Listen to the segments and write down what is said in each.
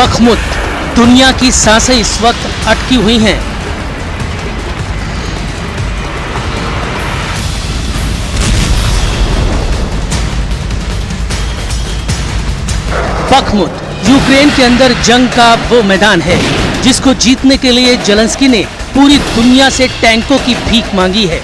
Bakhmut, दुनिया की सांसें इस वक्त अटकी हुई हैं। बखमुत यूक्रेन के अंदर जंग का वो मैदान है जिसको जीतने के लिए जेलेंस्की ने पूरी दुनिया से टैंकों की भीख मांगी है।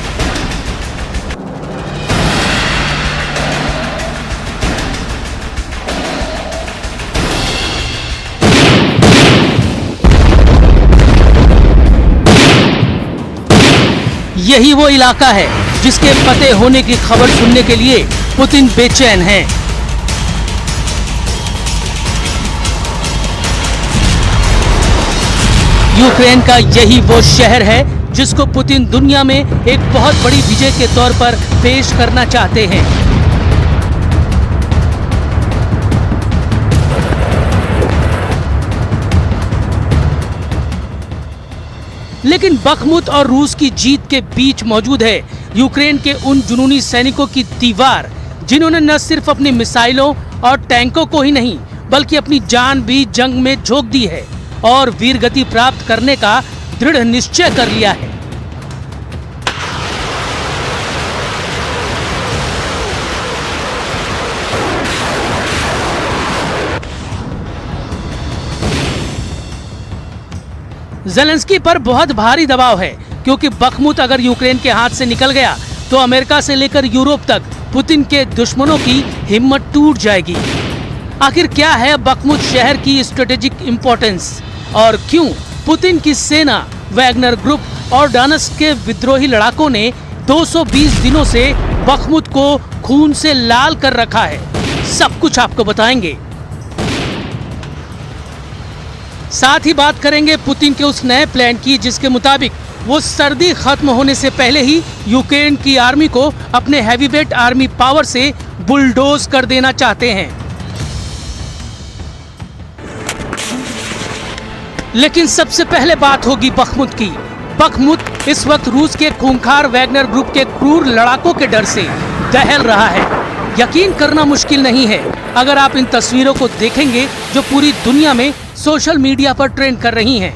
यही वो इलाका है जिसके फतेह होने की खबर सुनने के लिए पुतिन बेचैन हैं। यूक्रेन का यही वो शहर है जिसको पुतिन दुनिया में एक बहुत बड़ी विजय के तौर पर पेश करना चाहते हैं। लेकिन बखमुत और रूस की जीत के बीच मौजूद है यूक्रेन के उन जुनूनी सैनिकों की दीवार, जिन्होंने न सिर्फ अपनी मिसाइलों और टैंकों को ही नहीं बल्कि अपनी जान भी जंग में झोंक दी है और वीरगति प्राप्त करने का दृढ़ निश्चय कर लिया है। जेलेंस्की पर बहुत भारी दबाव है क्योंकि बखमुत अगर यूक्रेन के हाथ से निकल गया तो अमेरिका से लेकर यूरोप तक पुतिन के दुश्मनों की हिम्मत टूट जाएगी। आखिर क्या है बखमुत शहर की स्ट्रेटेजिक इंपॉर्टेंस और क्यों पुतिन की सेना, वैगनर ग्रुप और डॉनेट्स्क के विद्रोही लड़ाकों ने 220 दिनों से बखमुत को खून से लाल कर रखा है, सब कुछ आपको बताएंगे। साथ ही बात करेंगे पुतिन के उस नए प्लान की जिसके मुताबिक वो सर्दी खत्म होने से पहले ही यूक्रेन की आर्मी को अपने हैवीवेट आर्मी पावर से बुलडोज कर देना चाहते हैं। लेकिन सबसे पहले बात होगी बखमुत की। बखमुत इस वक्त रूस के खूंखार वैगनर ग्रुप के क्रूर लड़ाकों के डर से दहल रहा है। यकीन करना मुश्किल नहीं है अगर आप इन तस्वीरों को देखेंगे जो पूरी दुनिया में सोशल मीडिया पर ट्रेंड कर रही हैं।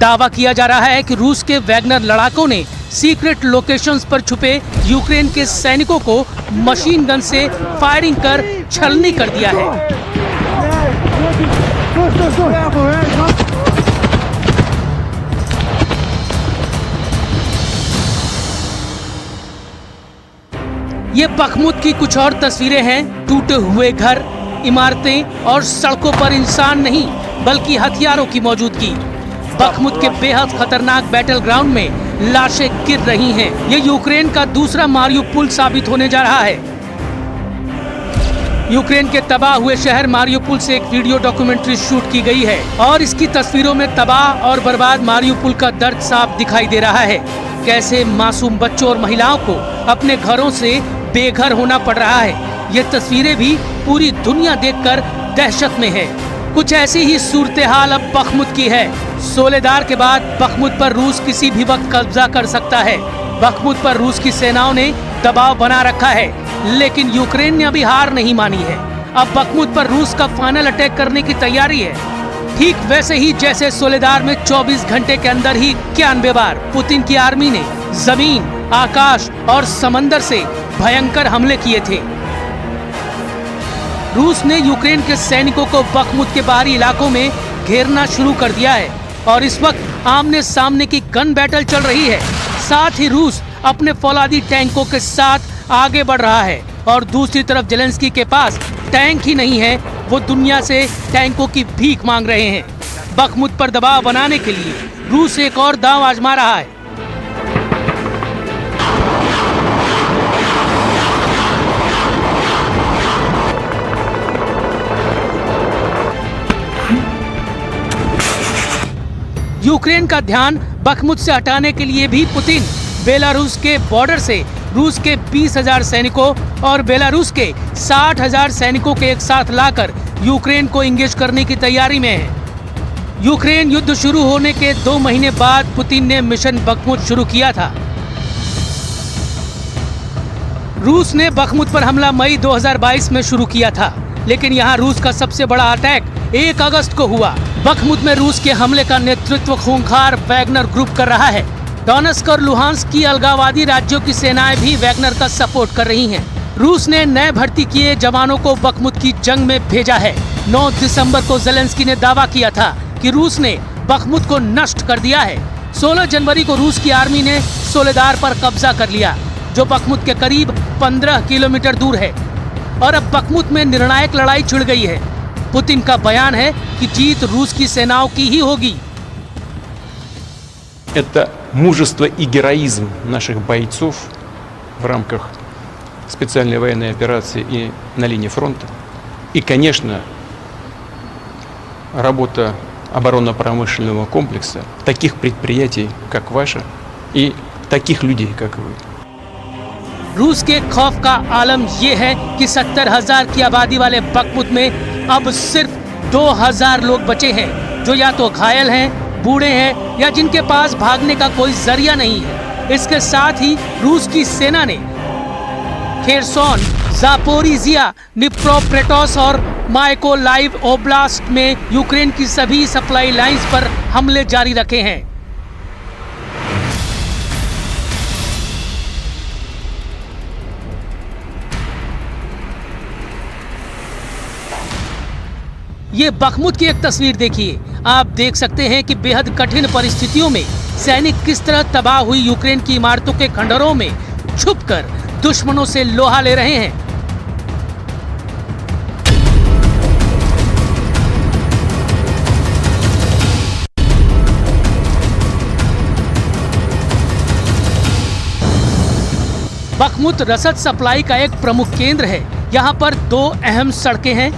दावा किया जा रहा है कि रूस के वैगनर लड़ाकों ने सीक्रेट लोकेशंस पर छुपे यूक्रेन के सैनिकों को मशीन गन से फायरिंग कर छलनी कर दिया है। ये बखमुत की कुछ और तस्वीरें हैं। टूटे हुए घर, इमारतें और सड़कों पर इंसान नहीं बल्कि हथियारों की मौजूदगी। बखमुत के बेहद खतरनाक बैटल ग्राउंड में लाशें गिर रही हैं। ये यूक्रेन का दूसरा मारियुपोल साबित होने जा रहा है। यूक्रेन के तबाह हुए शहर मारियुपोल से एक वीडियो डॉक्यूमेंट्री शूट की गई है और इसकी तस्वीरों में तबाह और बर्बाद मारियुपोल का दर्द साफ दिखाई दे रहा है। कैसे मासूम बच्चों और महिलाओं को अपने घरों से बेघर होना पड़ रहा है। ये तस्वीरें भी पूरी दुनिया देखकर दहशत में है। कुछ ऐसी ही सूरत हाल अब बखमुत की है। सोलेदार के बाद बखमुत पर रूस किसी भी वक्त कब्जा कर सकता है। बखमुत पर रूस की सेनाओं ने दबाव बना रखा है लेकिन यूक्रेन ने अभी हार नहीं मानी है। अब बखमुत पर रूस का फाइनल अटैक करने की तैयारी है, ठीक वैसे ही जैसे सोलेदार में 24 घंटे के अंदर ही 91 बार पुतिन की आर्मी ने जमीन, आकाश और समंदर से भयंकर हमले किए थे। रूस ने यूक्रेन के सैनिकों को बखमुत के बाहरी इलाकों में घेरना शुरू कर दिया है और इस वक्त आमने सामने की गन बैटल चल रही है। साथ ही रूस अपने फौलादी टैंकों के साथ आगे बढ़ रहा है और दूसरी तरफ जेलेंस्की के पास टैंक ही नहीं है, वो दुनिया से टैंकों की भीख मांग रहे हैं। बखमुत पर दबाव बनाने के लिए रूस एक और दांव आजमा रहा है। यूक्रेन का ध्यान बखमुत से हटाने के लिए भी पुतिन बेलारूस के बॉर्डर से रूस के 20,000 सैनिकों और बेलारूस के 60,000 सैनिकों के एक साथ लाकर यूक्रेन को इंगेज करने की तैयारी में है। यूक्रेन युद्ध शुरू होने के 2 महीने बाद पुतिन ने मिशन बखमुत शुरू किया था। रूस ने बखमुत पर हमला मई 2022 में शुरू किया था, लेकिन यहाँ रूस का सबसे बड़ा अटैक 1 अगस्त को हुआ। बखमुत में रूस के हमले का नेतृत्व खूंखार वैगनर ग्रुप कर रहा है। डोनेट्स्क और लुहांस्क की अलगाववादी राज्यों की सेनाएं भी वैगनर का सपोर्ट कर रही हैं। रूस ने नए भर्ती किए जवानों को बखमुत की जंग में भेजा है। 9 दिसंबर को ज़ेलेंस्की ने दावा किया था कि रूस ने बखमुत को नष्ट कर दिया है। 16 जनवरी को रूस की आर्मी ने सोलेदार पर कब्जा कर लिया, जो बखमुत के करीब 15 किलोमीटर दूर है। और अब बखमुत में निर्णायक लड़ाई छिड़ गई है। पुतिन का बयान है कि जीत रूस की सेनाओं की ही होगी। Это мужество и героизм наших бойцов в рамках специальной военной операции и на линии фронта. И, конечно, работа оборонно-промышленного комплекса, таких предприятий, как ваше, и таких людей, как вы. रूस के खौफ का आलम ये है कि 70,000 की आबादी वाले बखमुत में अब सिर्फ 2,000 लोग बचे हैं, जो या तो घायल हैं, बूढ़े हैं या जिनके पास भागने का कोई जरिया नहीं है। इसके साथ ही रूस की सेना ने खेरसोन, जापोरिजिया, निप्रोपेट्रोव्स्क और माइकोलाइव ओब्लास्ट में यूक्रेन की सभी सप्लाई लाइंस पर हमले जारी रखे हैं। ये बखमुत की एक तस्वीर देखिए। आप देख सकते हैं कि बेहद कठिन परिस्थितियों में सैनिक किस तरह तबाह हुई यूक्रेन की इमारतों के खंडरों में छुपकर दुश्मनों से लोहा ले रहे हैं। बखमुत रसद सप्लाई का एक प्रमुख केंद्र है। यहाँ पर 2 अहम सड़कें हैं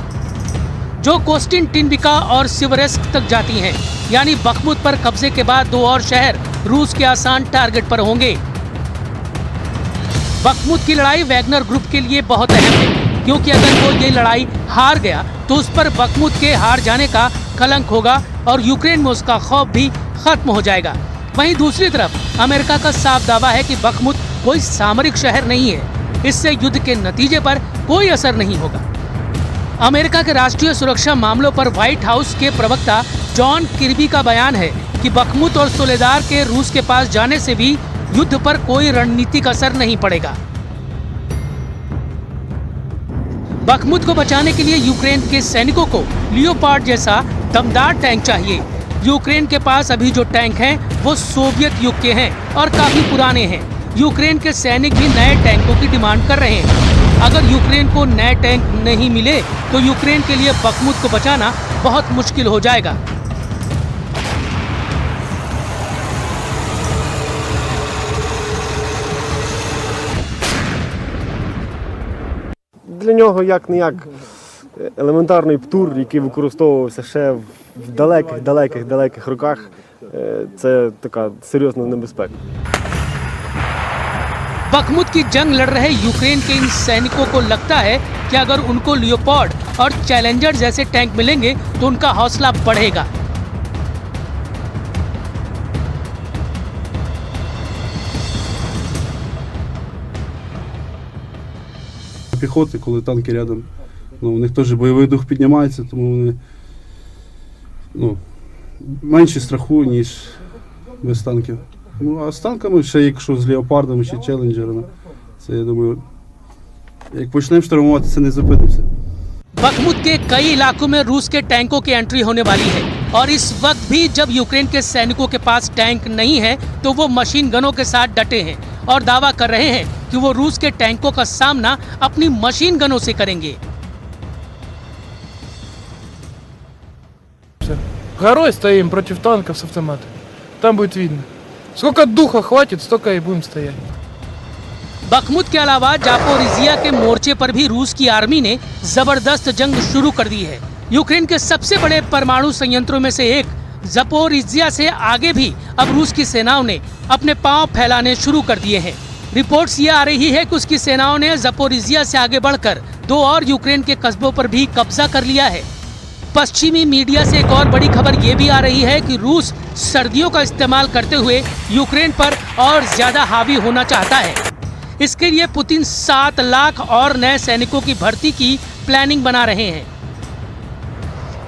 जो कोस्टिनटिनविका और सिवरेस्क तक जाती हैं। यानी बखमुत पर कब्जे के बाद 2 और शहर रूस के आसान टारगेट पर होंगे। बखमुत की लड़ाई वैगनर ग्रुप के लिए बहुत अहम है, क्योंकि अगर वो ये लड़ाई हार गया तो उस पर बखमुत के हार जाने का कलंक होगा और यूक्रेन में उसका खौफ भी खत्म हो जाएगा। वहीं दूसरी तरफ अमेरिका का साफ दावा है कि बखमुत कोई सामरिक शहर नहीं है। इससे युद्ध के नतीजे पर कोई असर नहीं होगा। अमेरिका के राष्ट्रीय सुरक्षा मामलों पर व्हाइट हाउस के प्रवक्ता जॉन किर्बी का बयान है कि बखमुत और सोलेदार के रूस के पास जाने से भी युद्ध पर कोई रणनीतिक असर नहीं पड़ेगा। बखमुत को बचाने के लिए यूक्रेन के सैनिकों को लियोपार्ड जैसा दमदार टैंक चाहिए। यूक्रेन के पास अभी जो टैंक हैं वो सोवियत युग के हैं और काफी पुराने हैं। यूक्रेन के सैनिक भी नए टैंकों की डिमांड कर रहे हैं। अगर यूक्रेन को नए टैंक नहीं मिले तो यूक्रेन के लिए बखमुत को बचाना बहुत मुश्किल हो जाएगा। Для нього як-не-як елементарний птур, який використовувався ще в далеких роках. Це така серйозна небезпека. बखमुत की जंग लड़ रहे यूक्रेन के इन सैनिकों को लगता है कि अगर उनको लियोपार्ड और चैलेंजर जैसे टैंक मिलेंगे तो उनका हौसला बढ़ेगा। Піхоти, коли танки рядом, у них теж бойовий дух піднімається, тому вони менше страху, ніж без танків. А з танками, ще якщо з леопардами чи челенджерами, це, я думаю, як почнемо штурмувати, це не зупинимося. बखमुत के कई इलाकों में रूस के टैंकों की एंट्री होने वाली है और इस वक्त भी जब यूक्रेन के सैनिकों के पास टैंक नहीं है तो वो मशीन गनों के साथ डटे हैं और दावा कर रहे हैं कि वो रूस के टैंकों का सामना अपनी मशीन गनों से करेंगे। Горой стоим против танков с автоматом. Там будет видно. Сколько духа хватит, столько и будем стоять. बखमुत के अलावा जापोरिजिया के मोर्चे पर भी रूस की आर्मी ने जबरदस्त जंग शुरू कर दी है। यूक्रेन के सबसे बड़े परमाणु संयंत्रों में से एक जापोरिजिया से आगे भी अब रूस की सेनाओं ने अपने पांव फैलाने शुरू कर दिए हैं। रिपोर्ट्स ये आ रही है कि उसकी सेनाओं ने जापोरिजिया से आगे बढ़कर 2 और यूक्रेन के कस्बों पर भी कब्जा कर लिया है। पश्चिमी मीडिया से एक और बड़ी खबर ये भी आ रही है कि रूस सर्दियों का इस्तेमाल करते हुए यूक्रेन पर और ज्यादा हावी होना चाहता है। इसके लिए पुतिन 7 लाख और नए सैनिकों की भर्ती की प्लानिंग बना रहे हैं।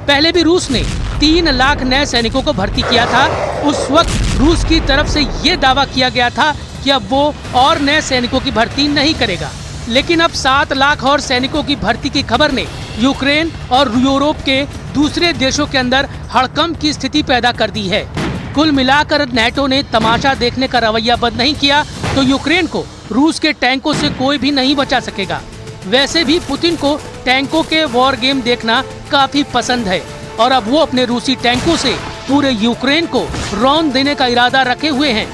पहले भी रूस ने 3 लाख नए सैनिकों को भर्ती किया था। उस वक्त रूस की तरफ से ये दावा किया गया था कि अब वो और नए सैनिकों की भर्ती नहीं करेगा। लेकिन अब 7 लाख और सैनिकों की भर्ती की खबर ने यूक्रेन और यूरोप के दूसरे देशों के अंदर हड़कंप की स्थिति पैदा कर दी है। कुल मिलाकर नेटो ने तमाशा देखने का रवैया बंद नहीं किया तो यूक्रेन को रूस के टैंकों से कोई भी नहीं बचा सकेगा। वैसे भी पुतिन को टैंकों के वॉर गेम देखना काफी पसंद है और अब वो अपने रूसी टैंकों से पूरे यूक्रेन को रौंद देने का इरादा रखे हुए हैं।